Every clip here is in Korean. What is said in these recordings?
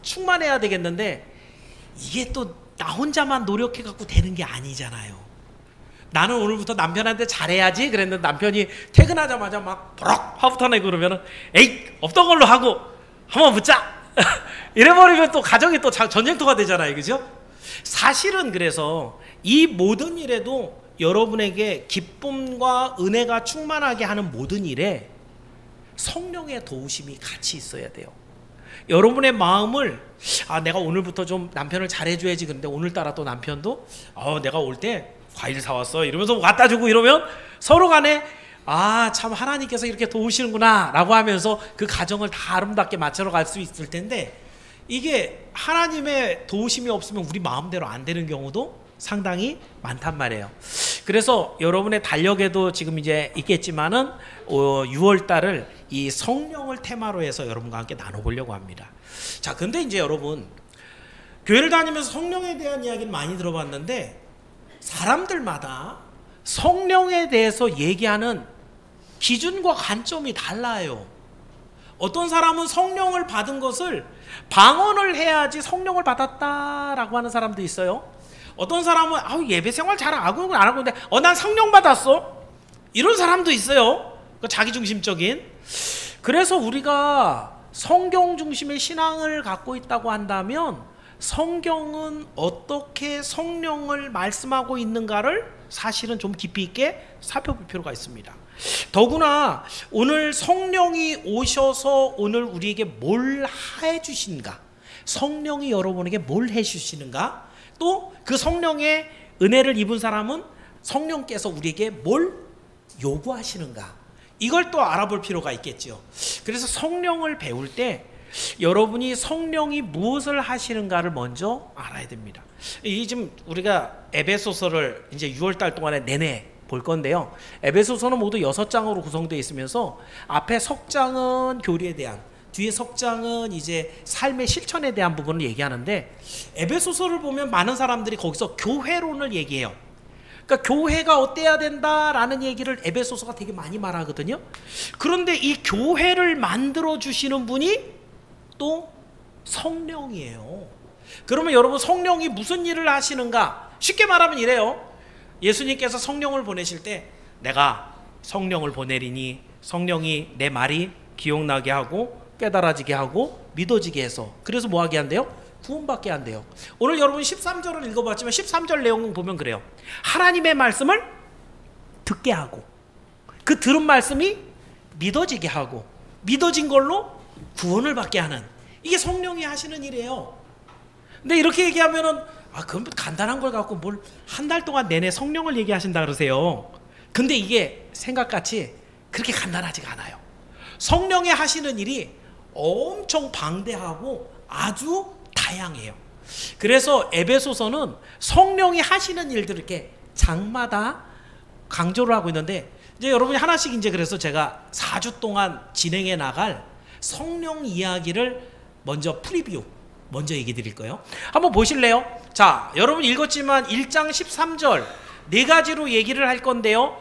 충만해야 되겠는데 이게 또 나 혼자만 노력해 갖고 되는 게 아니잖아요. 나는 오늘부터 남편한테 잘해야지 그랬는데 남편이 퇴근하자마자 막 버럭 화부터 내고 그러면은 에이 없던 걸로 하고 한번 붙자 이래버리면 또 가정이 또 전쟁터가 되잖아요. 그죠? 사실은 그래서 이 모든 일에도 여러분에게 기쁨과 은혜가 충만하게 하는 모든 일에 성령의 도우심이 같이 있어야 돼요. 여러분의 마음을 내가 오늘부터 좀 남편을 잘해줘야지. 그런데 오늘따라 또 남편도 내가 올 때 과일 사왔어 이러면서 갖다 주고 이러면 서로 간에 참 하나님께서 이렇게 도우시는구나 라고 하면서 그 가정을 다 아름답게 맞춰 갈 수 있을 텐데, 이게 하나님의 도우심이 없으면 우리 마음대로 안 되는 경우도 상당히 많단 말이에요. 그래서 여러분의 달력에도 지금 이제 있겠지만은 6월 달을 이 성령을 테마로 해서 여러분과 함께 나눠보려고 합니다. 자, 근데 이제 여러분 교회를 다니면서 성령에 대한 이야기를 많이 들어봤는데 사람들마다 성령에 대해서 얘기하는 기준과 관점이 달라요. 어떤 사람은 성령을 받은 것을 방언을 해야지 성령을 받았다라고 하는 사람도 있어요. 어떤 사람은 예배 생활 잘 안 하고 있는데 난 성령 받았어 이런 사람도 있어요. 자기중심적인. 그래서 우리가 성경 중심의 신앙을 갖고 있다고 한다면 성경은 어떻게 성령을 말씀하고 있는가를 사실은 좀 깊이 있게 살펴볼 필요가 있습니다. 더구나 오늘 성령이 오셔서 오늘 우리에게 뭘 해주신가, 성령이 여러분에게 뭘 해주시는가, 또 그 성령의 은혜를 입은 사람은 성령께서 우리에게 뭘 요구하시는가, 이걸 또 알아볼 필요가 있겠죠. 그래서 성령을 배울 때 여러분이 성령이 무엇을 하시는가를 먼저 알아야 됩니다. 이 지금 우리가 에베소서를 이제 6월 달 동안에 내내 볼 건데요. 에베소서는 모두 6장으로 구성되어 있으면서 앞에 석장은 교리에 대한, 뒤에 석장은 이제 삶의 실천에 대한 부분을 얘기하는데, 에베소서를 보면 많은 사람들이 거기서 교회론을 얘기해요. 그러니까 교회가 어때야 된다라는 얘기를 에베소서가 되게 많이 말하거든요. 그런데 이 교회를 만들어 주시는 분이 또 성령이에요. 그러면 여러분 성령이 무슨 일을 하시는가? 쉽게 말하면 이래요. 예수님께서 성령을 보내실 때 내가 성령을 보내리니 성령이 내 말이 기억나게 하고 깨달아지게 하고 믿어지게 해서, 그래서 뭐 하게 한대요? 구원받게 한대요. 오늘 여러분 13절을 읽어봤지만 13절 내용을 보면 그래요. 하나님의 말씀을 듣게 하고 그 들은 말씀이 믿어지게 하고 믿어진 걸로 구원을 받게 하는, 이게 성령이 하시는 일이에요. 근데 이렇게 얘기하면은 그럼 간단한 걸 갖고 뭘 한 달 동안 내내 성령을 얘기하신다 그러세요. 근데 이게 생각같이 그렇게 간단하지가 않아요. 성령이 하시는 일이 엄청 방대하고 아주 다양해요. 그래서 에베소서는 성령이 하시는 일들을 이렇게 장마다 강조를 하고 있는데, 이제 여러분이 하나씩 이제 그래서 제가 4주 동안 진행해 나갈 성령 이야기를 먼저 프리뷰 먼저 얘기 드릴 거예요. 한번 보실래요? 자, 여러분 읽었지만 1장 13절 네 가지로 얘기를 할 건데요.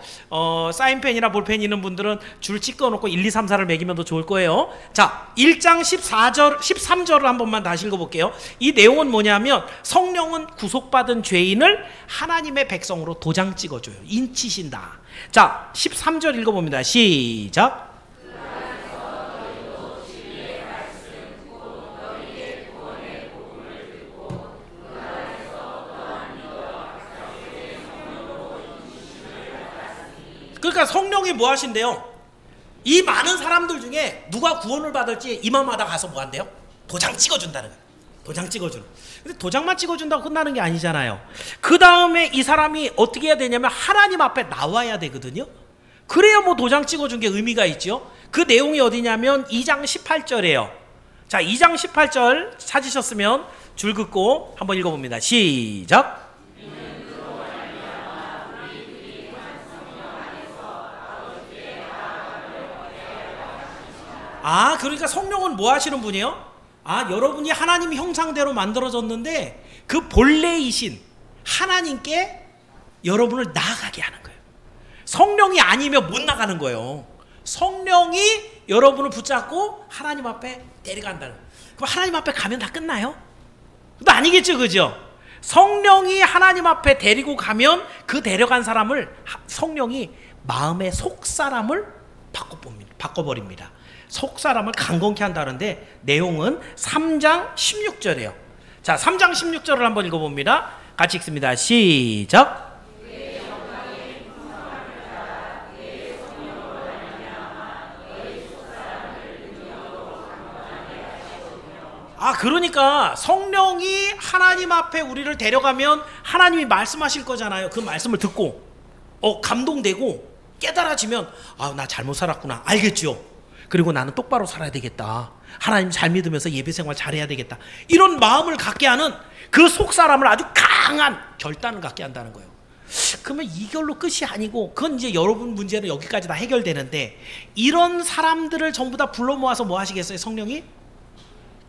사인펜이나 볼펜 있는 분들은 줄 찍어놓고 1, 2, 3, 4를 매기면 더 좋을 거예요. 자, 1장 14절, 13절을 한 번만 다시 읽어볼게요. 이 내용은 뭐냐면 성령은 구속받은 죄인을 하나님의 백성으로 도장 찍어줘요. 인치신다. 자, 13절 읽어봅니다. 시작. 그러니까 성령이 뭐 하신대요? 이 많은 사람들 중에 누가 구원을 받을지 이맘마다 가서 뭐 한대요? 도장 찍어준다는 거예요. 도장 찍어주는. 근데 도장만 찍어준다고 끝나는 게 아니잖아요. 그 다음에 이 사람이 어떻게 해야 되냐면 하나님 앞에 나와야 되거든요. 그래야 뭐 도장 찍어준 게 의미가 있죠. 그 내용이 어디냐면 2장 18절이에요. 자, 2장 18절 찾으셨으면 줄 긋고 한번 읽어봅니다. 시작. 그러니까 성령은 뭐 하시는 분이에요? 여러분이 하나님 형상대로 만들어졌는데 그 본래이신 하나님께 여러분을 나아가게 하는 거예요. 성령이 아니면 못 나가는 거예요. 성령이 여러분을 붙잡고 하나님 앞에 데려간다는 거예요. 그럼 하나님 앞에 가면 다 끝나요? 또 아니겠죠, 그죠? 성령이 하나님 앞에 데리고 가면 그 데려간 사람을 성령이 마음의 속사람을 바꿔버립니다. 속사람을 강건케 한다는데 내용은 3장 16절이에요. 자, 3장 16절을 한번 읽어봅니다. 같이 읽습니다. 시작. 그러니까 성령이 하나님 앞에 우리를 데려가면 하나님이 말씀하실 거잖아요. 그 말씀을 듣고 감동되고 깨달아지면 나 잘못 살았구나 알겠죠. 그리고 나는 똑바로 살아야 되겠다. 하나님 잘 믿으면서 예배 생활 잘해야 되겠다. 이런 마음을 갖게 하는 그 속사람을 아주 강한 결단을 갖게 한다는 거예요. 그러면 이걸로 끝이 아니고 그건 이제 여러분 문제는 여기까지 다 해결되는데 이런 사람들을 전부 다 불러 모아서 뭐 하시겠어요? 성령이?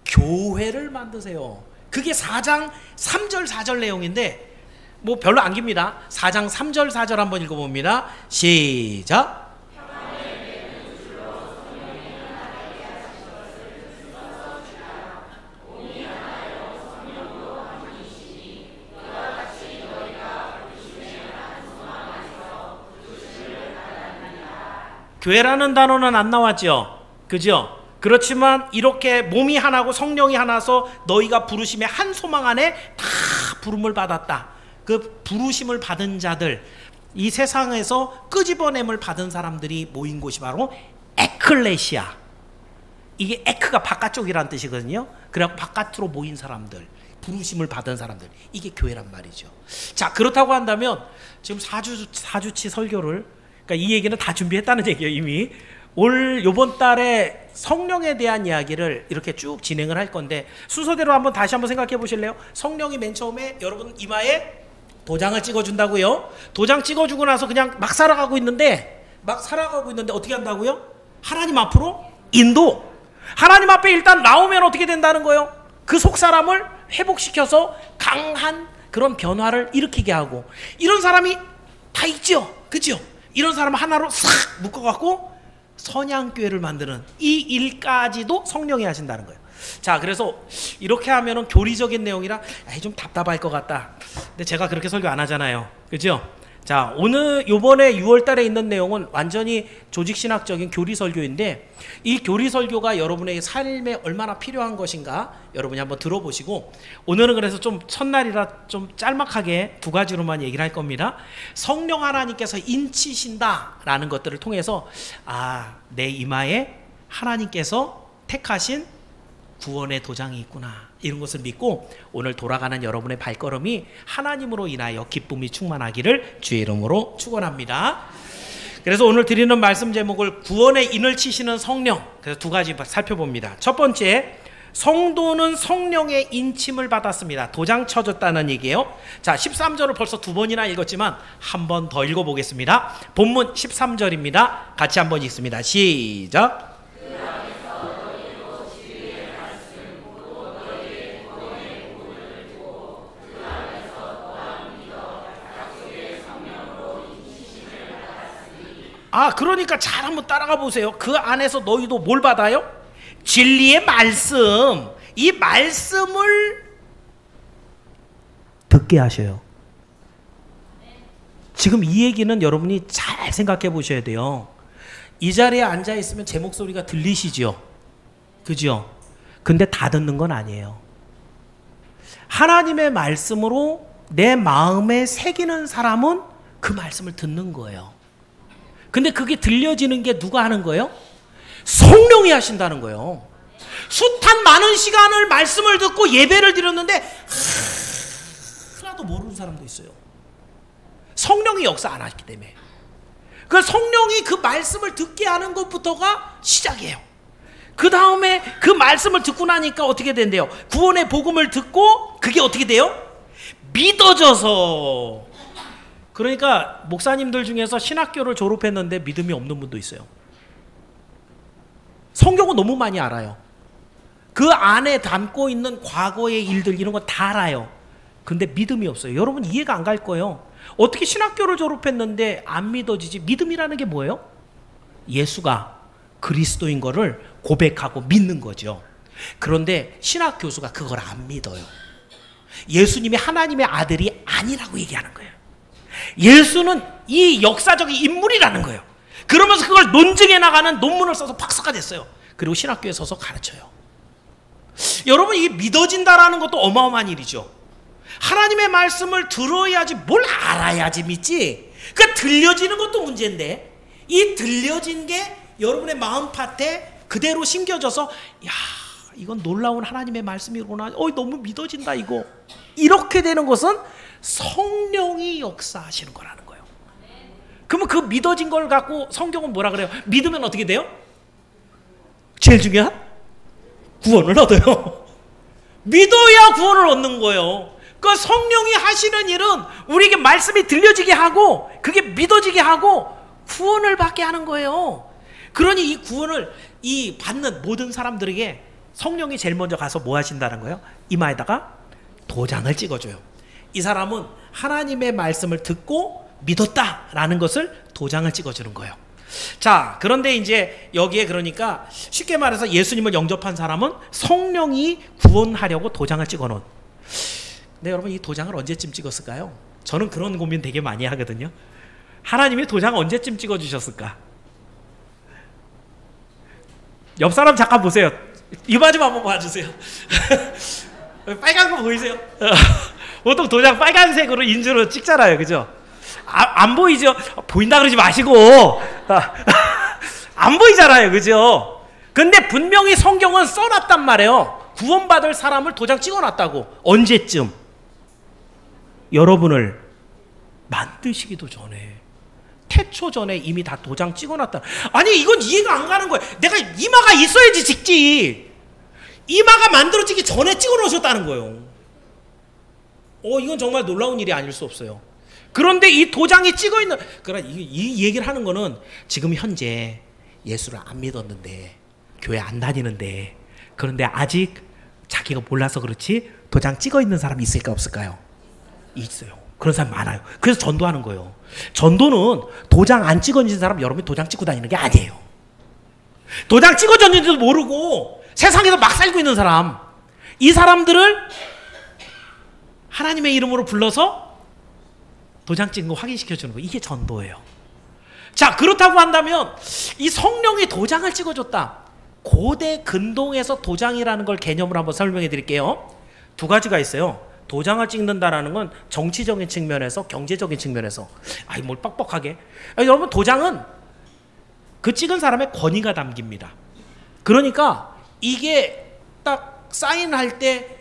교회를 만드세요. 그게 4장 3절 4절 내용인데 뭐 별로 안 깁니다. 4장 3절 4절 한번 읽어봅니다. 시작. 교회라는 단어는 안 나왔죠. 그죠? 그렇지만 이렇게 몸이 하나고 성령이 하나서 너희가 부르심의 한 소망 안에 다 부름을 받았다. 그 부르심을 받은 자들, 이 세상에서 끄집어냄을 받은 사람들이 모인 곳이 바로 에클레시아. 이게 에크가 바깥쪽이라는 뜻이거든요. 그래서 바깥으로 모인 사람들, 부르심을 받은 사람들, 이게 교회란 말이죠. 자, 그렇다고 한다면 지금 4주치 설교를, 그러니까 이 얘기는 다 준비했다는 얘기예요. 이미 요번 달에 성령에 대한 이야기를 이렇게 쭉 진행을 할 건데 순서대로 다시 한번 생각해 보실래요? 성령이 맨 처음에 여러분 이마에 도장을 찍어준다고요. 도장 찍어주고 나서 그냥 막 살아가고 있는데 어떻게 한다고요? 하나님 앞으로 인도. 하나님 앞에 일단 나오면 어떻게 된다는 거예요? 그 속사람을 회복시켜서 강한 그런 변화를 일으키게 하고, 이런 사람이 다 있죠. 그죠? 이런 사람 하나로 싹 묶어갖고 선양교회를 만드는 이 일까지도 성령이 하신다는 거예요. 자, 그래서 이렇게 하면은 교리적인 내용이라 좀 답답할 것 같다. 근데 제가 그렇게 설교 안 하잖아요. 그죠? 자, 요번에 6월 달에 있는 내용은 완전히 조직신학적인 교리 설교인데 이 교리 설교가 여러분의 삶에 얼마나 필요한 것인가 여러분이 한번 들어보시고, 오늘은 그래서 좀 첫날이라 좀 짤막하게 2가지로만 얘기를 할 겁니다. 성령 하나님께서 인치신다라는 것들을 통해서 내 이마에 하나님께서 택하신 구원의 도장이 있구나, 이런 것을 믿고 오늘 돌아가는 여러분의 발걸음이 하나님으로 인하여 기쁨이 충만하기를 주의 이름으로 축원합니다. 그래서 오늘 드리는 말씀 제목을 구원의 인을 치시는 성령, 그래서 2가지 살펴봅니다. 첫 번째, 성도는 성령의 인침을 받았습니다. 도장 쳐졌다는 얘기예요. 자, 13절을 벌써 2번이나 읽었지만 한 번 더 읽어보겠습니다. 본문 13절입니다. 같이 한번 읽습니다. 시작. 그러니까 잘 한번 따라가 보세요. 그 안에서 너희도 뭘 받아요? 진리의 말씀. 이 말씀을 듣게 하셔요. 지금 이 얘기는 여러분이 잘 생각해 보셔야 돼요. 이 자리에 앉아 있으면 제 목소리가 들리시죠? 그죠? 근데 다 듣는 건 아니에요. 하나님의 말씀으로 내 마음에 새기는 사람은 그 말씀을 듣는 거예요. 근데 그게 들려지는 게 누가 하는 거예요? 성령이 하신다는 거예요. 숱한 많은 시간을 말씀을 듣고 예배를 드렸는데 하나도 모르는 사람도 있어요. 성령이 역사 안 하기 때문에. 그 성령이 그 말씀을 듣게 하는 것부터가 시작이에요. 그 다음에 그 말씀을 듣고 나니까 어떻게 된대요? 구원의 복음을 듣고 그게 어떻게 돼요? 믿어져서. 그러니까 목사님들 중에서 신학교를 졸업했는데 믿음이 없는 분도 있어요. 성경은 너무 많이 알아요. 그 안에 담고 있는 과거의 일들 이런 거 다 알아요. 근데 믿음이 없어요. 여러분 이해가 안 갈 거예요. 어떻게 신학교를 졸업했는데 안 믿어지지? 믿음이라는 게 뭐예요? 예수가 그리스도인 거를 고백하고 믿는 거죠. 그런데 신학 교수가 그걸 안 믿어요. 예수님이 하나님의 아들이 아니라고 얘기하는 거예요. 예수는 이 역사적인 인물이라는 거예요. 그러면서 그걸 논증해 나가는 논문을 써서 박사가 됐어요. 그리고 신학교에 서서 가르쳐요. 여러분, 이게 믿어진다라는 것도 어마어마한 일이죠. 하나님의 말씀을 들어야지, 뭘 알아야지 믿지. 그러니까 들려지는 것도 문제인데, 이 들려진 게 여러분의 마음밭에 그대로 심겨져서, 야, 이건 놀라운 하나님의 말씀이구나. 너무 믿어진다 이거. 이렇게 되는 것은 성령이 역사하시는 거라는 거예요. 그러면 그 믿어진 걸 갖고 성경은 뭐라 그래요? 믿으면 어떻게 돼요? 제일 중요한 구원을 얻어요. 믿어야 구원을 얻는 거예요. 그 성령이 하시는 일은 우리에게 말씀이 들려지게 하고 그게 믿어지게 하고 구원을 받게 하는 거예요. 그러니 이 구원을 이 받는 모든 사람들에게 성령이 제일 먼저 가서 뭐 하신다는 거예요? 이마에다가 도장을 찍어줘요. 이 사람은 하나님의 말씀을 듣고 믿었다라는 것을 도장을 찍어주는 거예요. 자, 그런데 이제 여기에 그러니까 쉽게 말해서 예수님을 영접한 사람은 성령이 구원하려고 도장을 찍어놓은. 근데 여러분, 이 도장을 언제쯤 찍었을까요? 저는 그런 고민 되게 많이 하거든요. 하나님이 도장을 언제쯤 찍어주셨을까? 옆 사람 잠깐 보세요. 이마 좀 한번 봐주세요. 빨간 거 보이세요? 보통 도장 빨간색으로 인주로 찍잖아요, 그죠? 안 보이죠? 보인다 그러지 마시고. 안 보이잖아요, 그죠? 근데 분명히 성경은 써놨단 말이에요. 구원받을 사람을 도장 찍어놨다고. 언제쯤? 여러분을 만드시기도 전에, 태초 전에 이미 다 도장 찍어놨다. 아니, 이건 이해가 안 가는 거예요. 내가 이마가 있어야지 찍지. 이마가 만들어지기 전에 찍어놓으셨다는 거예요. 이건 정말 놀라운 일이 아닐 수 없어요. 그런데 이 도장이 찍어있는, 그러니까 이 얘기를 하는 거는 지금 현재 예수를 안 믿었는데, 교회 안 다니는데, 그런데 아직 자기가 몰라서 그렇지 도장 찍어있는 사람이 있을까 없을까요? 있어요. 그런 사람 많아요. 그래서 전도하는 거예요. 전도는 도장 안 찍어진 사람, 여러분이 도장 찍고 다니는 게 아니에요. 도장 찍어졌는지도 모르고 세상에서 막 살고 있는 사람, 이 사람들을 하나님의 이름으로 불러서 도장 찍은 거 확인시켜주는 거, 이게 전도예요. 자, 그렇다고 한다면 이 성령이 도장을 찍어줬다. 고대 근동에서 도장이라는 걸 개념으로 한번 설명해 드릴게요. 두 가지가 있어요. 도장을 찍는다라는 건 정치적인 측면에서, 경제적인 측면에서. 뭘 뻑뻑하게. 여러분, 도장은 그 찍은 사람의 권위가 담깁니다. 그러니까 이게 딱 사인할 때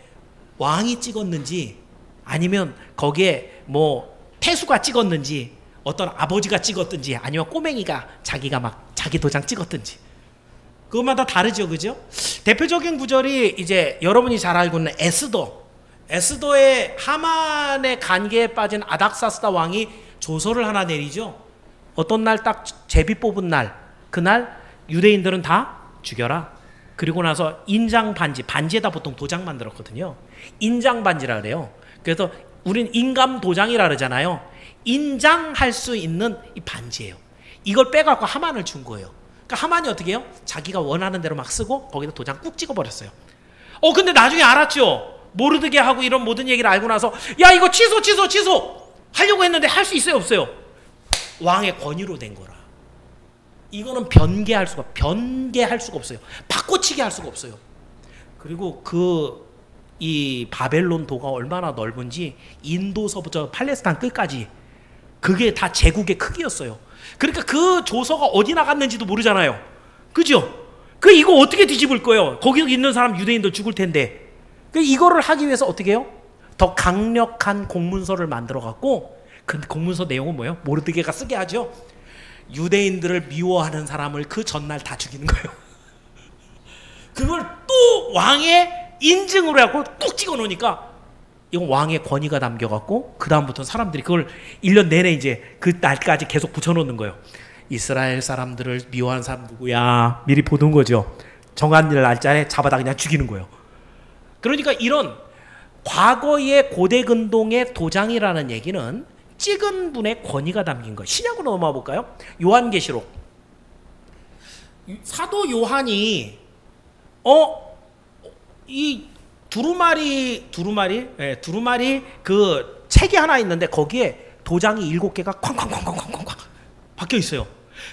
왕이 찍었는지, 아니면 거기에 뭐 태수가 찍었는지, 어떤 아버지가 찍었든지, 아니면 꼬맹이가 자기가 막 자기 도장 찍었든지, 그것마다 다르죠, 그죠? 대표적인 구절이 이제 여러분이 잘 알고 있는 에스더의 하만의 관계에 빠진 아닥사스다 왕이 조서를 하나 내리죠. 어떤 날 딱 제비 뽑은 날, 그날 유대인들은 다 죽여라. 그리고 나서 인장 반지에다 보통 도장 만들었거든요. 인장 반지라 그래요. 그래서 우린 인감 도장이라 그러잖아요. 인장할 수 있는 이 반지예요. 이걸 빼갖고 하만을 준 거예요. 그러니까 하만이 어떻게 해요? 자기가 원하는 대로 막 쓰고 거기다 도장 꾹 찍어버렸어요. 근데 나중에 알았죠. 모르드게하고 이런 모든 얘기를 알고 나서, 야, 이거 취소 하려고 했는데 할 수 있어요, 없어요? 왕의 권위로 된 거라. 이거는 변개할 수가 없어요. 바꿔치기 할 수가 없어요. 그리고 이 바벨론 도가 얼마나 넓은지 인도서부터 팔레스타인 끝까지 그게 다 제국의 크기였어요. 그러니까 그 조서가 어디 나갔는지도 모르잖아요. 그죠? 이거 어떻게 뒤집을 거예요? 거기 있는 사람 유대인도 죽을 텐데. 이거를 하기 위해서 어떻게 해요? 더 강력한 공문서를 만들어갖고, 그 공문서 내용은 뭐예요? 모르드게가 쓰게 하죠. 유대인들을 미워하는 사람을 그 전날 다 죽이는 거예요. 그걸 또 왕의 인증으로 해갖고 뚝 찍어놓으니까 이건 왕의 권위가 담겨갖고, 그 다음부터는 사람들이 그걸 1년 내내 이제 그 날까지 계속 붙여놓는 거예요. 이스라엘 사람들을 미워하는 사람 누구야? 미리 보는 거죠. 정한 날짜에 잡아다 그냥 죽이는 거예요. 그러니까 이런 과거의 고대 근동의 도장이라는 얘기는 찍은 분의 권위가 담긴 거예요. 신약으로 넘어가 볼까요? 요한계시록. 사도 요한이 이 두루마리 그 책이 하나 있는데 거기에 도장이 7개가 쾅쾅쾅쾅쾅쾅 박혀 있어요.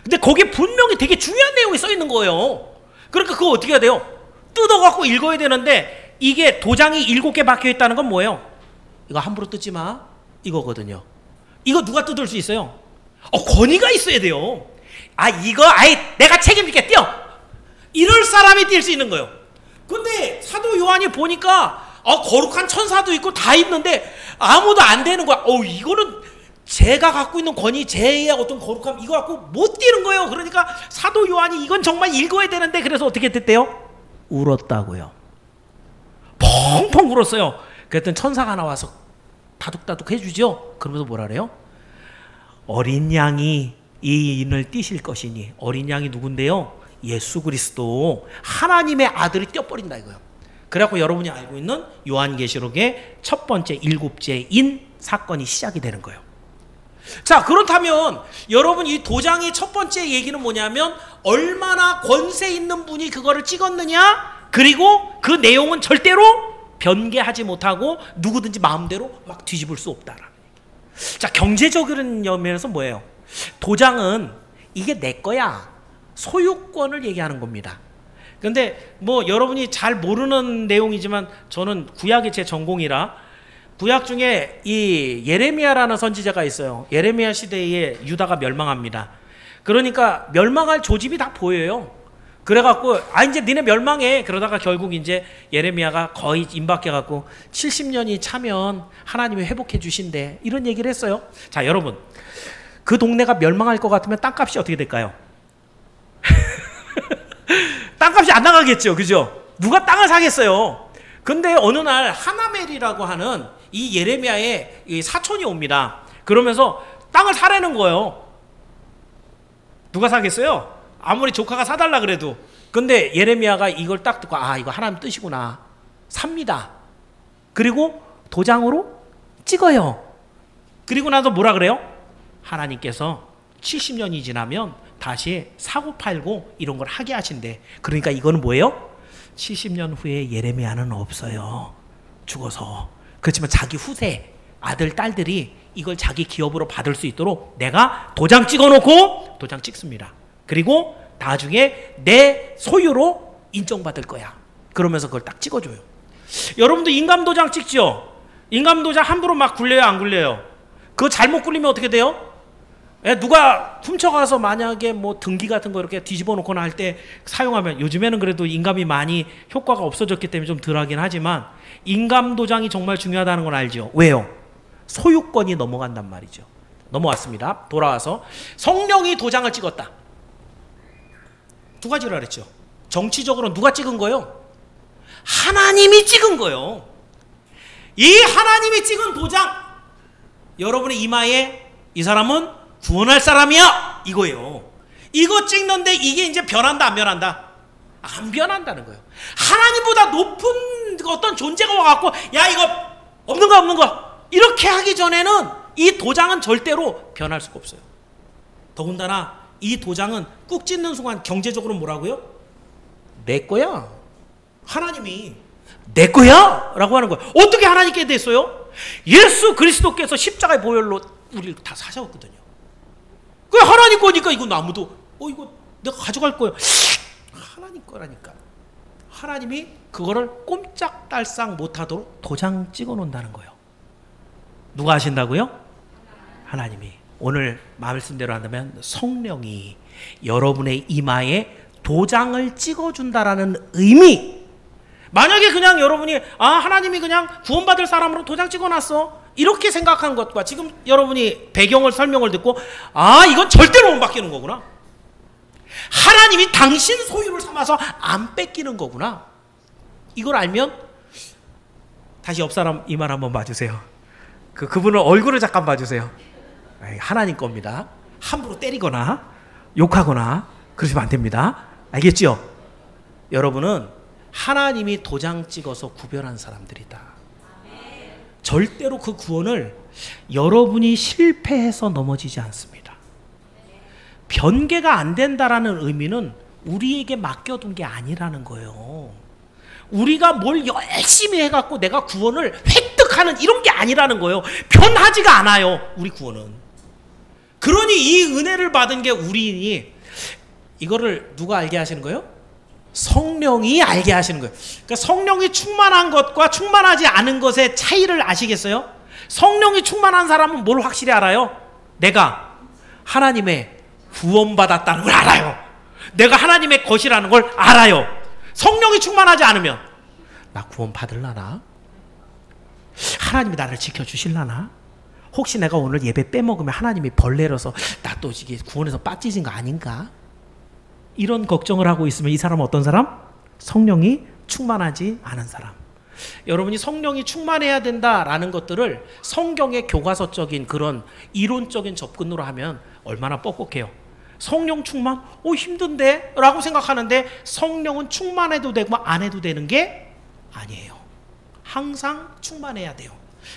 근데 거기에 분명히 되게 중요한 내용이 써 있는 거예요. 그러니까 그거 어떻게 해야 돼요? 뜯어갖고 읽어야 되는데 이게 도장이 7개 박혀 있다는 건 뭐예요? 이거 함부로 뜯지 마 이거거든요. 이거 누가 뜯을 수 있어요? 권위가 있어야 돼요. 이거 내가 책임질게 띄어. 이럴 사람이 뛸 수 있는 거예요. 근데 사도 요한이 보니까 거룩한 천사도 있고 다 있는데 아무도 안 되는 거야. 이거는 제가 갖고 있는 권위, 제의 어떤 거룩함 이거 갖고 못 뛰는 거예요. 그러니까 사도 요한이 이건 정말 읽어야 되는데 그래서 어떻게 됐대요? 울었다고요. 펑펑 울었어요. 그랬더니 천사가 나와서 다독다독 해주죠. 그러면서 뭐라 그래요? 어린 양이 이 인을 띠실 것이니. 어린 양이 누군데요? 예수 그리스도 하나님의 아들이 떼어버린다 이거예요. 그래갖고 여러분이 알고 있는 요한계시록의 첫 번째 7째 인 사건이 시작이 되는 거예요. 자, 그렇다면 여러분 이 도장의 첫 번째 얘기는 뭐냐면 얼마나 권세 있는 분이 그거를 찍었느냐, 그리고 그 내용은 절대로 변개하지 못하고 누구든지 마음대로 막 뒤집을 수 없다라는 얘기. 자, 경제적인 면에서 뭐예요? 도장은 이게 내 거야, 소유권을 얘기하는 겁니다. 근데 뭐 여러분이 잘 모르는 내용이지만 저는 구약이 제 전공이라 구약 중에 이 예레미야라는 선지자가 있어요. 예레미야 시대에 유다가 멸망합니다. 그러니까 멸망할 조짐이 다 보여요. 그래갖고 이제 니네 멸망해. 그러다가 결국 이제 예레미야가 거의 임박해갖고 70년이 차면 하나님이 회복해 주신대 이런 얘기를 했어요. 자, 여러분 그 동네가 멸망할 것 같으면 땅값이 어떻게 될까요? 땅값이 안 나가겠죠, 그죠? 누가 땅을 사겠어요? 근데 어느 날 하나멜이라고 하는 이 예레미야의 이 사촌이 옵니다. 그러면서 땅을 사라는 거예요. 누가 사겠어요? 아무리 조카가 사달라 그래도. 근데 예레미야가 이걸 딱 듣고 이거 하나님 뜻이구나. 삽니다. 그리고 도장으로 찍어요. 그리고 나서 뭐라 그래요? 하나님께서 70년이 지나면 다시 사고 팔고 이런 걸 하게 하신대. 그러니까 이거는 뭐예요? 70년 후에 예레미야는 없어요. 죽어서. 그렇지만 자기 후세 아들 딸들이 이걸 자기 기업으로 받을 수 있도록 내가 도장 찍어놓고 도장 찍습니다. 그리고 나중에 내 소유로 인정받을 거야. 그러면서 그걸 딱 찍어줘요. 여러분도 인감도장 찍죠? 인감도장 함부로 막 굴려요, 안 굴려요? 그거 잘못 굴리면 어떻게 돼요? 누가 훔쳐가서 만약에 뭐 등기 같은 거 이렇게 뒤집어 놓거나 할 때 사용하면, 요즘에는 그래도 인감이 많이 효과가 없어졌기 때문에 좀 덜하긴 하지만 인감 도장이 정말 중요하다는 걸 알죠. 왜요? 소유권이 넘어간단 말이죠. 넘어왔습니다. 돌아와서 성령이 도장을 찍었다. 두 가지를 그랬죠. 정치적으로 누가 찍은 거예요? 하나님이 찍은 거예요. 이 하나님이 찍은 도장, 여러분의 이마에 이 사람은 구원할 사람이야 이거예요. 이거 찍는데 이게 이제 변한다 안 변한다? 안 변한다는 거예요. 하나님보다 높은 어떤 존재가 와갖고 야 이거 없는 거 이렇게 하기 전에는 이 도장은 절대로 변할 수가 없어요. 더군다나 이 도장은 꾹 찢는 순간 경제적으로 뭐라고요? 내 거야. 하나님이 내 거야 라고 하는 거예요. 어떻게 하나님께 됐어요? 예수 그리스도께서 십자가의 보혈로 우리를 다 사셨거든요. 그 하나님 거니까 이건 아무도 이거 내가 가져갈 거예요. 하나님 거라니까. 하나님이 그거를 꼼짝달싹 못하도록 도장 찍어 놓는다는 거예요. 누가 하신다고요? 하나님이. 오늘 말씀대로 한다면 성령이 여러분의 이마에 도장을 찍어준다라는 의미. 만약에 그냥 여러분이 하나님이 그냥 구원받을 사람으로 도장 찍어놨어 이렇게 생각한 것과 지금 여러분이 배경을 설명을 듣고 이건 절대로 못 바뀌는 거구나. 하나님이 당신 소유를 삼아서 안 뺏기는 거구나. 이걸 알면 다시 옆 사람 이마 한번 봐주세요. 그분을 얼굴을 잠깐 봐주세요. 하나님 겁니다. 함부로 때리거나 욕하거나 그러시면 안 됩니다. 알겠죠? 여러분은 하나님이 도장 찍어서 구별한 사람들이다. 절대로 그 구원을 여러분이 실패해서 넘어지지 않습니다. 변개가 안 된다라는 의미는 우리에게 맡겨둔 게 아니라는 거예요. 우리가 뭘 열심히 해갖고 내가 구원을 획득하는 이런 게 아니라는 거예요. 변하지가 않아요, 우리 구원은. 그러니 이 은혜를 받은 게 우리니, 이거를 누가 알게 하시는 거예요? 성령이 알게 하시는 거예요. 그러니까 성령이 충만한 것과 충만하지 않은 것의 차이를 아시겠어요? 성령이 충만한 사람은 뭘 확실히 알아요? 내가 하나님의 구원받았다는 걸 알아요. 내가 하나님의 것이라는 걸 알아요. 성령이 충만하지 않으면 나 구원 받을라나? 하나님이 나를 지켜주실라나? 혹시 내가 오늘 예배 빼먹으면 하나님이 벌 내려서 나 또 이게 구원에서 빠지진 거 아닌가? 이런 걱정을 하고 있으면 이 사람은 어떤 사람? 성령이 충만하지 않은 사람. 여러분이 성령이 충만해야 된다라는 것들을 성경의 교과서적인 그런 이론적인 접근으로 하면 얼마나 뻑뻑해요. 성령 충만? 힘든데? 라고 생각하는데 성령은 충만해도 되고 안 해도 되는 게 아니에요. 항상 충만해야 돼요.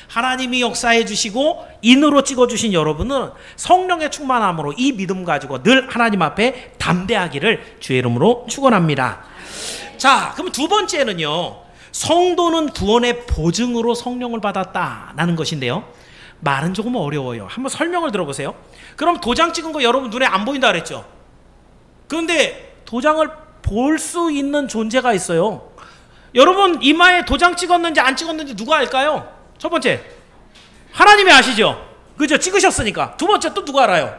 하나님이 역사해 주시고 인으로 찍어주신 여러분은 성령의 충만함으로 이 믿음 가지고 늘 하나님 앞에 담대하기를 주의 이름으로 축원합니다. 자, 그럼 두 번째는요, 성도는 구원의 보증으로 성령을 받았다라는 것인데요, 말은 조금 어려워요. 한번 설명을 들어보세요. 그럼 도장 찍은 거 여러분 눈에 안 보인다 그랬죠? 그런데 도장을 볼 수 있는 존재가 있어요. 여러분 이마에 도장 찍었는지 안 찍었는지 누가 알까요? 첫 번째, 하나님이 아시죠? 그죠? 찍으셨으니까. 두 번째, 또 누가 알아요?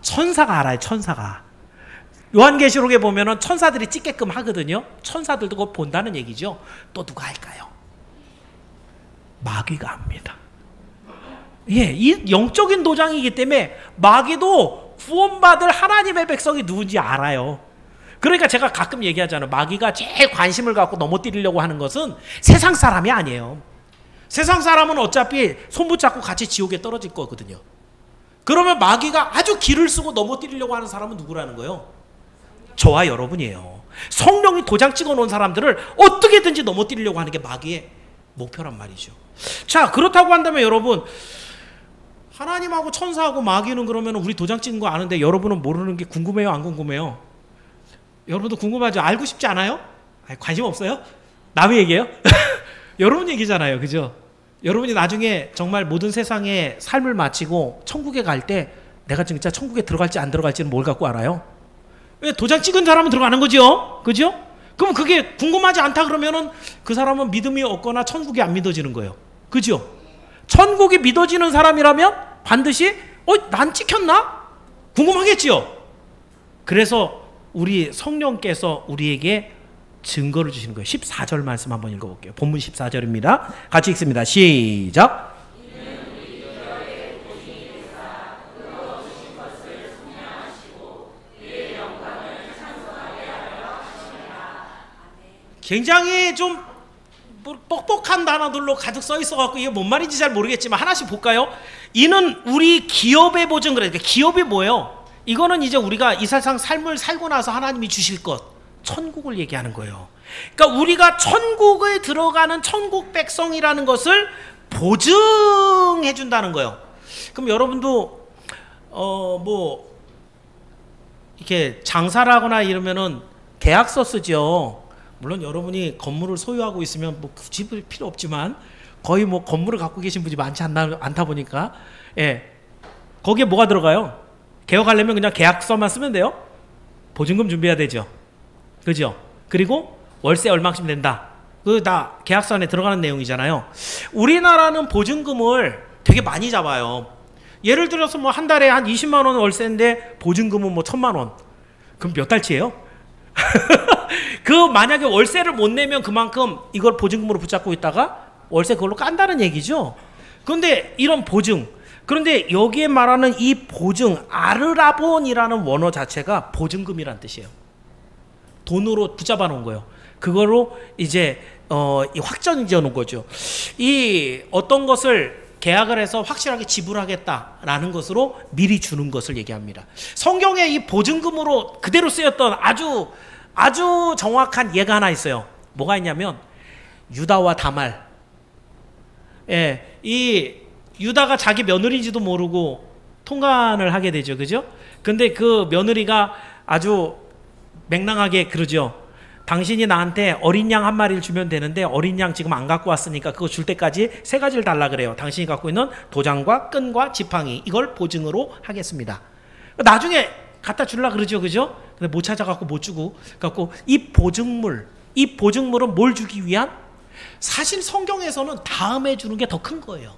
천사가 알아요. 천사가. 요한계시록에 보면은 천사들이 찍게끔 하거든요. 천사들도 그거 본다는 얘기죠. 또 누가 할까요? 마귀가 합니다. 예, 이 영적인 도장이기 때문에 마귀도 구원받을 하나님의 백성이 누군지 알아요. 그러니까 제가 가끔 얘기하잖아요. 마귀가 제일 관심을 갖고 넘어뜨리려고 하는 것은 세상 사람이 아니에요. 세상 사람은 어차피 손 붙잡고 같이 지옥에 떨어질 거거든요. 그러면 마귀가 아주 기를 쓰고 넘어뜨리려고 하는 사람은 누구라는 거예요? 저와 여러분이에요. 성령이 도장 찍어 놓은 사람들을 어떻게든지 넘어뜨리려고 하는 게 마귀의 목표란 말이죠. 자, 그렇다고 한다면 여러분, 하나님하고 천사하고 마귀는 그러면 우리 도장 찍은 거 아는데 여러분은 모르는 게 궁금해요, 안 궁금해요? 여러분도 궁금하죠? 알고 싶지 않아요? 관심 없어요? 남의 얘기예요? 여러분 얘기잖아요, 그죠? 여러분이 나중에 정말 모든 세상의 삶을 마치고 천국에 갈 때 내가 진짜 천국에 들어갈지 안 들어갈지는 뭘 갖고 알아요? 왜? 도장 찍은 사람은 들어가는 거죠, 그죠? 그럼 그게 궁금하지 않다 그러면은 그 사람은 믿음이 없거나 천국이 안 믿어지는 거예요, 그죠? 천국이 믿어지는 사람이라면 반드시 난 찍혔나? 궁금하겠지요. 그래서 우리 성령께서 우리에게 증거를 주시는 거예요. 14절 말씀 한번 읽어볼게요. 본문 14절입니다. 같이 읽습니다. 시작. 굉장히 좀 뻑뻑한 단어들로 가득 써 있어갖고 이게 뭔 말인지 잘 모르겠지만 하나씩 볼까요? 이는 우리 기업의 보증. 그러니까 기업이 뭐예요? 이거는 이제 우리가 이 세상 삶을 살고 나서 하나님이 주실 것, 천국을 얘기하는 거예요. 그러니까 우리가 천국에 들어가는 천국 백성이라는 것을 보증해 준다는 거예요. 그럼 여러분도 뭐 이렇게 장사를 하거나 이러면은 계약서 쓰죠. 물론 여러분이 건물을 소유하고 있으면 뭐 굳이 필요 없지만 거의 뭐 건물을 갖고 계신 분이 많지 않다 보니까, 예, 거기에 뭐가 들어가요? 개업하려면 그냥 계약서만 쓰면 돼요. 보증금 준비해야 되죠, 그죠? 그리고 월세 얼마씩 낸다. 그 다 계약서 안에 들어가는 내용이잖아요. 우리나라는 보증금을 되게 많이 잡아요. 예를 들어서 뭐 한 달에 한 20만 원 월세인데 보증금은 뭐 1,000만 원. 그럼 몇 달치예요? 그 만약에 월세를 못 내면 그만큼 이걸 보증금으로 붙잡고 있다가 월세 그걸로 깐다는 얘기죠. 그런데 이런 보증, 그런데 여기에 말하는 이 보증, 아르라본이라는 원어 자체가 보증금이란 뜻이에요. 돈으로 붙잡아 놓은 거예요. 그거로 이제 확정 지어 놓은 거죠. 이 어떤 것을 계약을 해서 확실하게 지불하겠다라는 것으로 미리 주는 것을 얘기합니다. 성경에 이 보증금으로 그대로 쓰였던 아주 정확한 예가 하나 있어요. 뭐가 있냐면 유다와 다말. 예, 이 유다가 자기 며느리인지도 모르고 통간을 하게 되죠, 그죠? 근데 그 며느리가 아주 맹랑하게 그러죠. 당신이 나한테 어린 양 한 마리를 주면 되는데 어린 양 지금 안 갖고 왔으니까 그거 줄 때까지 세 가지를 달라 그래요. 당신이 갖고 있는 도장과 끈과 지팡이, 이걸 보증으로 하겠습니다. 나중에 갖다 주려고 그러죠, 그죠? 근데 못 찾아갖고 못 주고, 갖고 이 보증물은 뭘 주기 위한? 사실 성경에서는 다음에 주는 게 더 큰 거예요.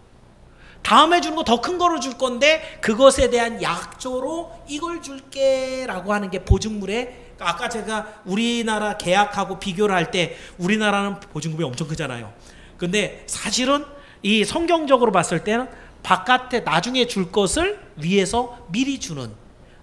다음에 주는 거 더 큰 거로 줄 건데 그것에 대한 약조로 이걸 줄게 라고 하는 게 보증물에, 아까 제가 우리나라 계약하고 비교를 할 때 우리나라는 보증금이 엄청 크잖아요. 근데 사실은 이 성경적으로 봤을 때는 바깥에 나중에 줄 것을 위해서 미리 주는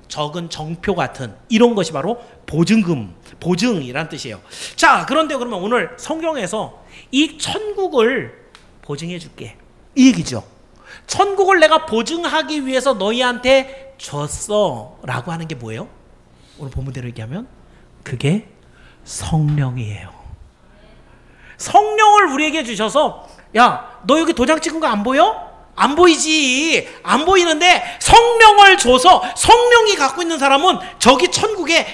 적은 정표 같은 이런 것이 바로 보증금, 보증이란 뜻이에요. 자, 그런데 그러면 오늘 성경에서 이 천국을 보증해 줄게, 이 얘기죠. 천국을 내가 보증하기 위해서 너희한테 줬어 라고 하는 게 뭐예요? 오늘 본문대로 얘기하면 그게 성령이에요. 성령을 우리에게 주셔서, 야, 너 여기 도장 찍은 거 안 보여? 안 보이지. 안 보이는데 성령을 줘서 성령이 갖고 있는 사람은 저기 천국에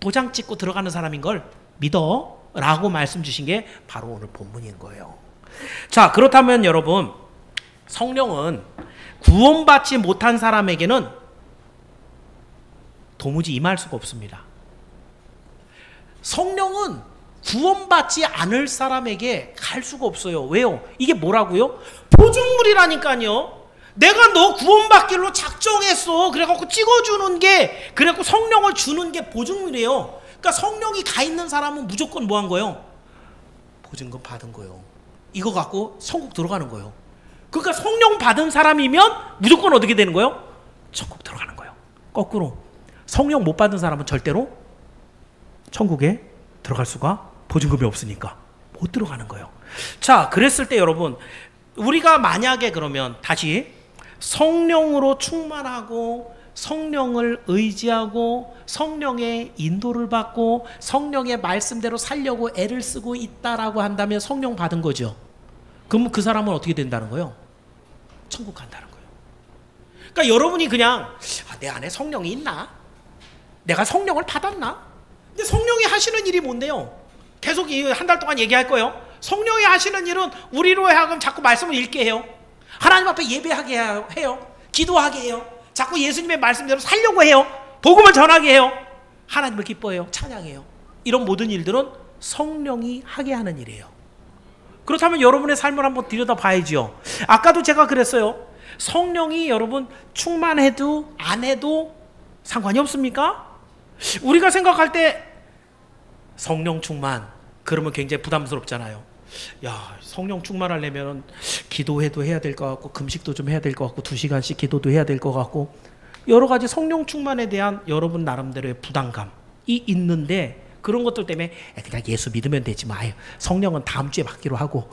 도장 찍고 들어가는 사람인 걸 믿어 라고 말씀 주신 게 바로 오늘 본문인 거예요. 자, 그렇다면 여러분, 성령은 구원받지 못한 사람에게는 도무지 임할 수가 없습니다. 성령은 구원받지 않을 사람에게 갈 수가 없어요. 왜요? 이게 뭐라고요? 보증물이라니까요. 내가 너 구원받기로 작정했어. 그래갖고 찍어주는 게, 그래갖고 성령을 주는 게 보증물이에요. 그러니까 성령이 가 있는 사람은 무조건 뭐 한 거예요? 보증금 받은 거예요. 이거 갖고 천국 들어가는 거예요. 그러니까 성령 받은 사람이면 무조건 어떻게 되는 거예요? 천국 들어가는 거예요. 거꾸로 성령 못 받은 사람은 절대로 천국에 들어갈 수가, 보증금이 없으니까 못 들어가는 거예요. 자, 그랬을 때 여러분, 우리가 만약에 그러면 다시 성령으로 충만하고 성령을 의지하고 성령의 인도를 받고 성령의 말씀대로 살려고 애를 쓰고 있다라고 한다면 성령 받은 거죠. 그럼 그 사람은 어떻게 된다는 거예요? 천국 간다는 거예요. 그러니까 여러분이 그냥 내 안에 성령이 있나? 내가 성령을 받았나? 근데 성령이 하시는 일이 뭔데요? 계속 한 달 동안 얘기할 거예요. 성령이 하시는 일은 우리로 하여금 자꾸 말씀을 읽게 해요. 하나님 앞에 예배하게 해요. 기도하게 해요. 자꾸 예수님의 말씀대로 살려고 해요. 복음을 전하게 해요. 하나님을 기뻐해요. 찬양해요. 이런 모든 일들은 성령이 하게 하는 일이에요. 그렇다면 여러분의 삶을 한번 들여다봐야죠. 아까도 제가 그랬어요. 성령이 여러분 충만해도 안 해도 상관이 없습니까? 우리가 생각할 때 성령 충만 그러면 굉장히 부담스럽잖아요. 야, 성령 충만하려면 기도해도 해야 될 것 같고 금식도 좀 해야 될 것 같고 2시간씩 기도도 해야 될 것 같고 여러 가지 성령 충만에 대한 여러분 나름대로의 부담감이 있는데 그런 것들 때문에 그냥 예수 믿으면 되지 마. 성령은 다음 주에 받기로 하고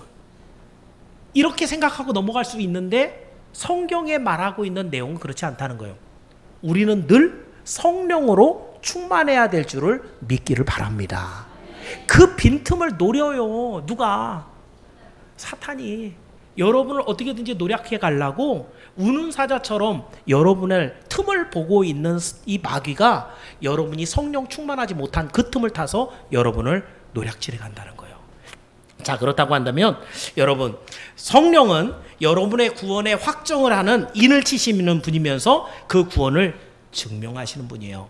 이렇게 생각하고 넘어갈 수 있는데 성경에 말하고 있는 내용은 그렇지 않다는 거예요. 우리는 늘 성령으로 충만해야 될 줄을 믿기를 바랍니다. 그 빈틈을 노려요. 누가? 사탄이. 여러분을 어떻게든지 노력해 가려고 우는 사자처럼 여러분을 틈을 보고 있는 이 마귀가 여러분이 성령 충만하지 못한 그 틈을 타서 여러분을 노략질해 간다는 거예요. 자, 그렇다고 한다면 여러분, 성령은 여러분의 구원에 확정을 하는 인을 치시는 분이면서 그 구원을 증명하시는 분이에요.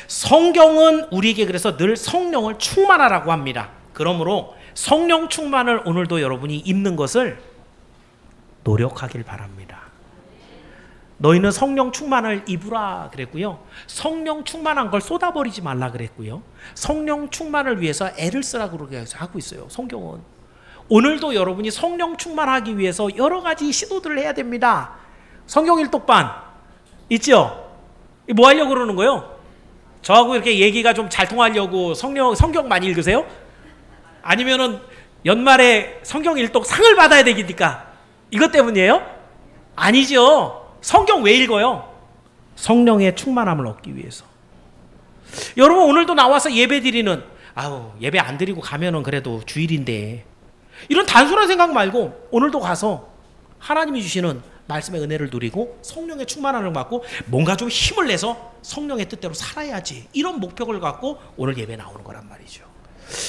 성경은 우리에게 그래서 늘 성령을 충만하라고 합니다. 그러므로 성령 충만을 오늘도 여러분이 입는 것을 노력하길 바랍니다. 너희는 성령 충만을 입으라 그랬고요. 성령 충만한 걸 쏟아버리지 말라 그랬고요. 성령 충만을 위해서 애를 쓰라고 그렇게 하고 있어요. 성경은. 오늘도 여러분이 성령 충만하기 위해서 여러 가지 시도들을 해야 됩니다. 성경 일독반 있죠? 뭐 하려고 그러는 거예요? 저하고 이렇게 얘기가 좀 잘 통하려고 성경 많이 읽으세요? 아니면은 연말에 성경 일독 상을 받아야 되니까 이것 때문이에요? 아니죠. 성경 왜 읽어요? 성령의 충만함을 얻기 위해서. 여러분 오늘도 나와서 예배 드리는 예배 안 드리고 가면은 그래도 주일인데 이런 단순한 생각 말고 오늘도 가서 하나님이 주시는 말씀의 은혜를 누리고 성령의 충만함을 받고 뭔가 좀 힘을 내서 성령의 뜻대로 살아야지 이런 목표를 갖고 오늘 예배 나오는 거란 말이죠.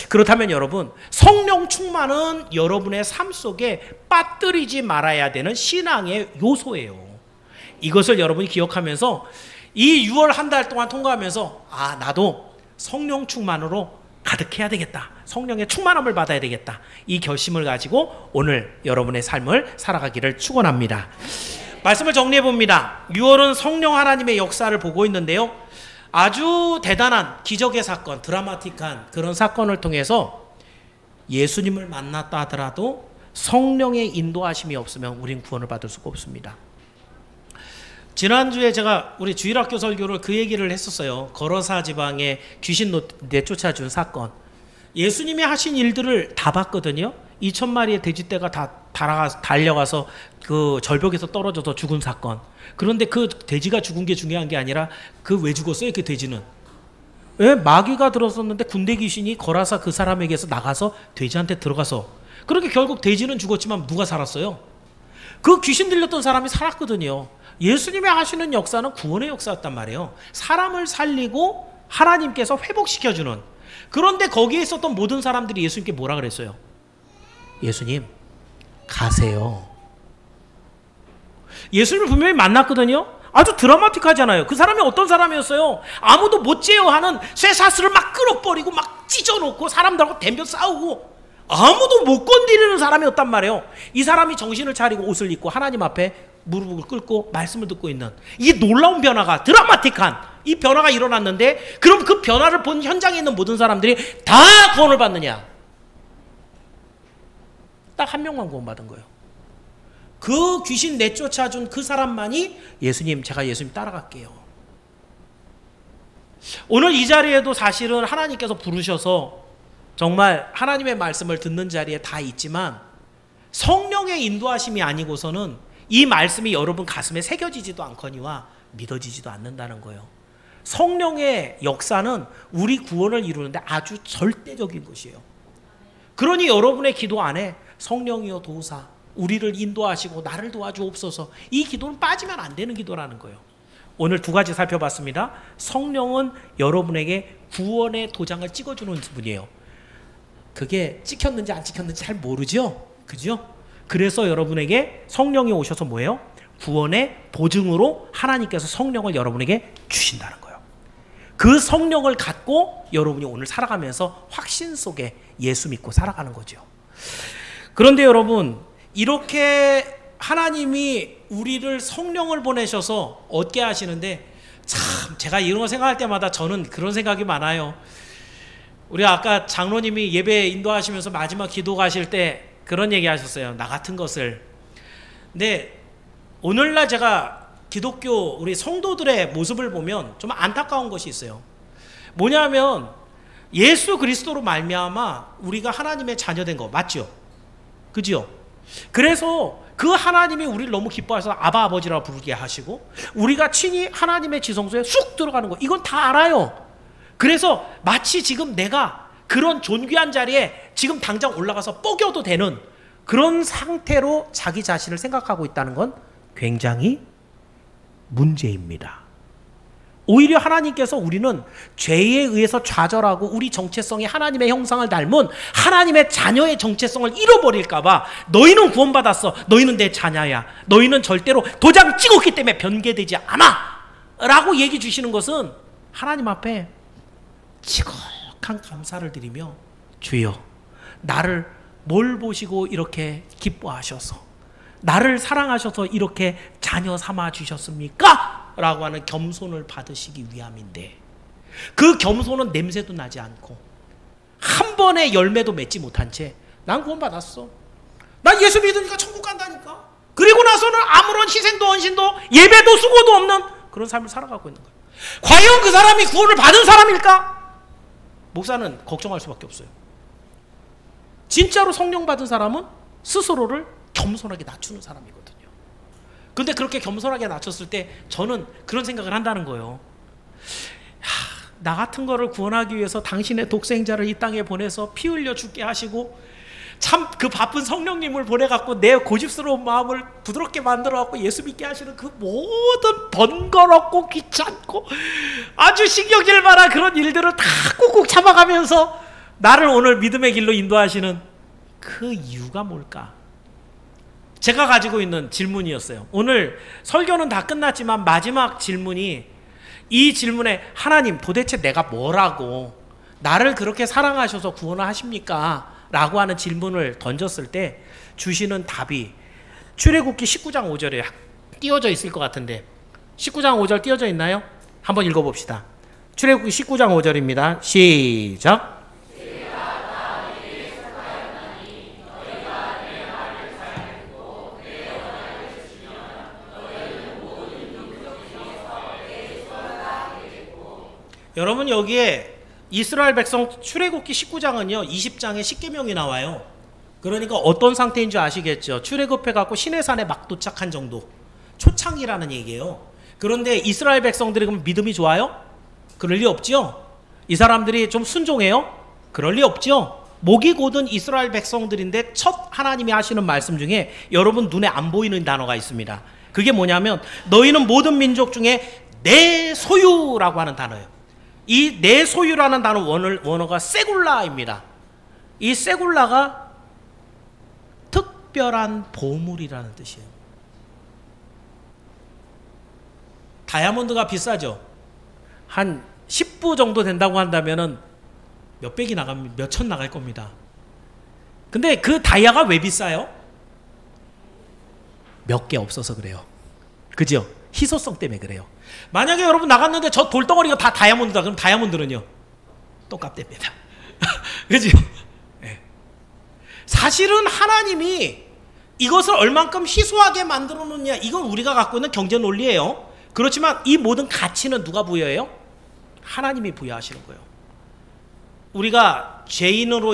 그렇다면 여러분, 성령 충만은 여러분의 삶 속에 빠뜨리지 말아야 되는 신앙의 요소예요. 이것을 여러분이 기억하면서 이 6월 한 달 동안 통과하면서 나도 성령 충만으로 가득해야 되겠다. 성령의 충만함을 받아야 되겠다. 이 결심을 가지고 오늘 여러분의 삶을 살아가기를 축원합니다. 말씀을 정리해 봅니다. 6월은 성령 하나님의 역사를 보고 있는데요. 아주 대단한 기적의 사건, 드라마틱한 그런 사건을 통해서 예수님을 만났다 하더라도 성령의 인도하심이 없으면 우린 구원을 받을 수가 없습니다. 지난주에 제가 우리 주일학교 설교를 그 얘기를 했었어요. 거러사 지방에 귀신 내쫓아준 사건. 예수님이 하신 일들을 다 봤거든요. 2,000마리의 돼지떼가 다 달려가서 그 절벽에서 떨어져서 죽은 사건. 그런데 그 돼지가 죽은 게 중요한 게 아니라 그 왜 죽었어요? 그 돼지는. 왜? 마귀가 들었었는데 군대 귀신이 거라사 그 사람에게서 나가서 돼지한테 들어가서. 그렇게 결국 돼지는 죽었지만 누가 살았어요? 그 귀신 들렸던 사람이 살았거든요. 예수님이 하시는 역사는 구원의 역사였단 말이에요. 사람을 살리고 하나님께서 회복시켜주는. 그런데 거기에 있었던 모든 사람들이 예수님께 뭐라 그랬어요? 예수님, 가세요. 예수님을 분명히 만났거든요. 아주 드라마틱하잖아요. 그 사람이 어떤 사람이었어요? 아무도 못 제어하는 쇠사슬을 막 끌어버리고 막 찢어놓고 사람들하고 덤벼 싸우고 아무도 못 건드리는 사람이었단 말이에요. 이 사람이 정신을 차리고 옷을 입고 하나님 앞에 무릎을 꿇고 말씀을 듣고 있는 이 놀라운 변화가, 드라마틱한 이 변화가 일어났는데, 그럼 그 변화를 본 현장에 있는 모든 사람들이 다 구원을 받느냐? 딱 한 명만 구원받은 거예요. 그 귀신 내쫓아준 그 사람만이 예수님, 제가 예수님 따라갈게요. 오늘 이 자리에도 사실은 하나님께서 부르셔서 정말 하나님의 말씀을 듣는 자리에 다 있지만 성령의 인도하심이 아니고서는 이 말씀이 여러분 가슴에 새겨지지도 않거니와 믿어지지도 않는다는 거예요. 성령의 역사는 우리 구원을 이루는데 아주 절대적인 것이에요. 그러니 여러분의 기도 안에 성령이여 도우사 우리를 인도하시고 나를 도와주옵소서, 이 기도는 빠지면 안 되는 기도라는 거예요. 오늘 두 가지 살펴봤습니다. 성령은 여러분에게 구원의 도장을 찍어주는 분이에요. 그게 찍혔는지 안 찍혔는지 잘 모르죠? 그죠? 그래서 여러분에게 성령이 오셔서 뭐예요? 구원의 보증으로 하나님께서 성령을 여러분에게 주신다는 거예요. 그 성령을 갖고 여러분이 오늘 살아가면서 확신 속에 예수 믿고 살아가는 거죠. 그런데 여러분, 이렇게 하나님이 우리를 성령을 보내셔서 얻게 하시는데, 참 제가 이런 거 생각할 때마다 저는 그런 생각이 많아요. 우리 아까 장로님이 예배 인도하시면서 마지막 기도 가실 때 그런 얘기 하셨어요. 나 같은 것을. 근데 오늘날 제가 기독교 우리 성도들의 모습을 보면 좀 안타까운 것이 있어요. 뭐냐면 예수 그리스도로 말미암아 우리가 하나님의 자녀된 거 맞죠? 그죠? 그래서 그 하나님이 우리를 너무 기뻐해서 아바 아버지라고 부르게 하시고 우리가 친히 하나님의 지성소에 쑥 들어가는 거, 이건 다 알아요. 그래서 마치 지금 내가 그런 존귀한 자리에 지금 당장 올라가서 뽀겨도 되는 그런 상태로 자기 자신을 생각하고 있다는 건 굉장히 문제입니다. 오히려 하나님께서 우리는 죄에 의해서 좌절하고 우리 정체성이 하나님의 형상을 닮은 하나님의 자녀의 정체성을 잃어버릴까봐 너희는 구원받았어, 너희는 내 자녀야, 너희는 절대로 도장 찍었기 때문에 변개되지 않아 라고 얘기 주시는 것은 하나님 앞에 지극한 감사를 드리며, 주여 나를 뭘 보시고 이렇게 기뻐하셔서 나를 사랑하셔서 이렇게 자녀 삼아 주셨습니까? 라고 하는 겸손을 받으시기 위함인데, 그 겸손은 냄새도 나지 않고 한 번의 열매도 맺지 못한 채 난 구원받았어, 난 예수 믿으니까 천국 간다니까, 그리고 나서는 아무런 희생도 헌신도 예배도 수고도 없는 그런 삶을 살아가고 있는 거예요. 과연 그 사람이 구원을 받은 사람일까? 목사는 걱정할 수밖에 없어요. 진짜로 성령 받은 사람은 스스로를 겸손하게 낮추는 사람이거든요. 근데 그렇게 겸손하게 낮췄을 때 저는 그런 생각을 한다는 거예요. 나 같은 거를 구원하기 위해서 당신의 독생자를 이 땅에 보내서 피 흘려 죽게 하시고 참 그 바쁜 성령님을 보내갖고 내 고집스러운 마음을 부드럽게 만들어갖고 예수 믿게 하시는 그 모든 번거롭고 귀찮고 아주 신경질 만한 그런 일들을 다 꾹꾹 참아가면서 나를 오늘 믿음의 길로 인도하시는 그 이유가 뭘까? 제가 가지고 있는 질문이었어요. 오늘 설교는 다 끝났지만 마지막 질문이 이 질문에 하나님 도대체 내가 뭐라고 나를 그렇게 사랑하셔서 구원을 하십니까? 라고 하는 질문을 던졌을 때 주시는 답이 출애굽기 19장 5절에 띄워져 있을 것 같은데 19장 5절 띄워져 있나요? 한번 읽어봅시다. 출애굽기 19장 5절입니다. 시작. 여러분 여기에 이스라엘 백성 출애굽기 19장은요 20장에 십계명이 나와요. 그러니까 어떤 상태인 줄 아시겠죠? 출애굽해갖고 시내산에 막 도착한 정도 초창기라는 얘기예요. 그런데 이스라엘 백성들이 그럼 믿음이 좋아요? 그럴 리 없죠. 이 사람들이 좀 순종해요? 그럴 리 없죠. 목이 곧은 이스라엘 백성들인데 첫 하나님이 하시는 말씀 중에 여러분 눈에 안 보이는 단어가 있습니다. 그게 뭐냐면 너희는 모든 민족 중에 내 소유라고 하는 단어예요. 이 내 소유라는 단어 원어가 세굴라입니다. 이 세굴라가 특별한 보물이라는 뜻이에요. 다이아몬드가 비싸죠. 한 10부 정도 된다고 한다면은 몇백이 나가면 몇천 나갈 겁니다. 근데 그 다이아가 왜 비싸요? 몇 개 없어서 그래요. 그죠? 희소성 때문에 그래요. 만약에 여러분 나갔는데 저 돌덩어리가 다 다이아몬드다. 그럼 다이아몬드는요? 똑같답니다. 그죠? 네. 사실은 하나님이 이것을 얼만큼 희소하게 만들어 놓느냐 이건 우리가 갖고 있는 경제 논리예요. 그렇지만 이 모든 가치는 누가 부여해요? 하나님이 부여하시는 거예요. 우리가 죄로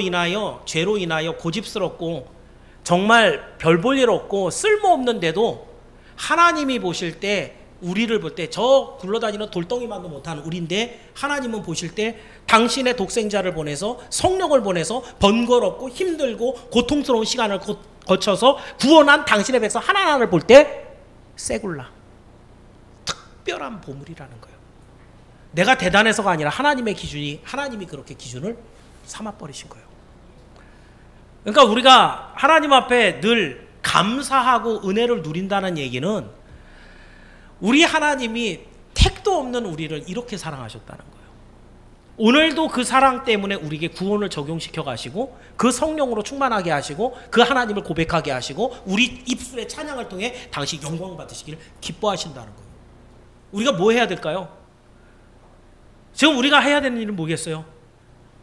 인하여 고집스럽고 정말 별 볼 일 없고 쓸모없는데도 하나님이 보실 때 우리를 볼 때 저 굴러다니는 돌덩이만도 못하는 우리인데 하나님은 보실 때 당신의 독생자를 보내서 성령을 보내서 번거롭고 힘들고 고통스러운 시간을 거쳐서 구원한 당신의 백성 하나하나를 볼 때 세굴라 특별한 보물이라는 거예요. 내가 대단해서가 아니라 하나님의 기준이 하나님이 그렇게 기준을 삼아버리신 거예요. 그러니까 우리가 하나님 앞에 늘 감사하고 은혜를 누린다는 얘기는 우리 하나님이 택도 없는 우리를 이렇게 사랑하셨다는 거예요. 오늘도 그 사랑 때문에 우리에게 구원을 적용시켜 가시고 그 성령으로 충만하게 하시고 그 하나님을 고백하게 하시고 우리 입술의 찬양을 통해 당시 영광 받으시기를 기뻐하신다는 거예요. 우리가 뭐 해야 될까요? 지금 우리가 해야 되는 일은 뭐겠어요?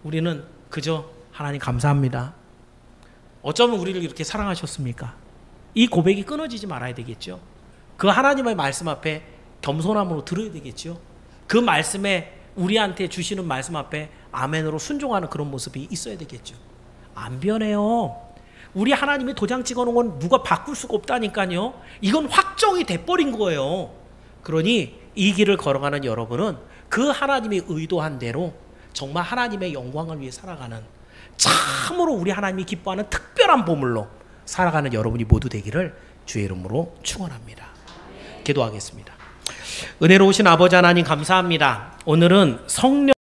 우리는 그저 하나님 감사합니다. 어쩌면 우리를 이렇게 사랑하셨습니까? 이 고백이 끊어지지 말아야 되겠죠. 그 하나님의 말씀 앞에 겸손함으로 들어야 되겠죠. 그 말씀에 우리한테 주시는 말씀 앞에 아멘으로 순종하는 그런 모습이 있어야 되겠죠. 안 변해요. 우리 하나님이 도장 찍어놓은 건 누가 바꿀 수가 없다니까요. 이건 확정이 돼버린 거예요. 그러니 이 길을 걸어가는 여러분은 그 하나님이 의도한 대로 정말 하나님의 영광을 위해 살아가는 참으로 우리 하나님이 기뻐하는 특별한 보물로 살아가는 여러분이 모두 되기를 주의 이름으로 축원합니다. 기도하겠습니다. 은혜로우신 아버지 하나님 감사합니다. 오늘은 성령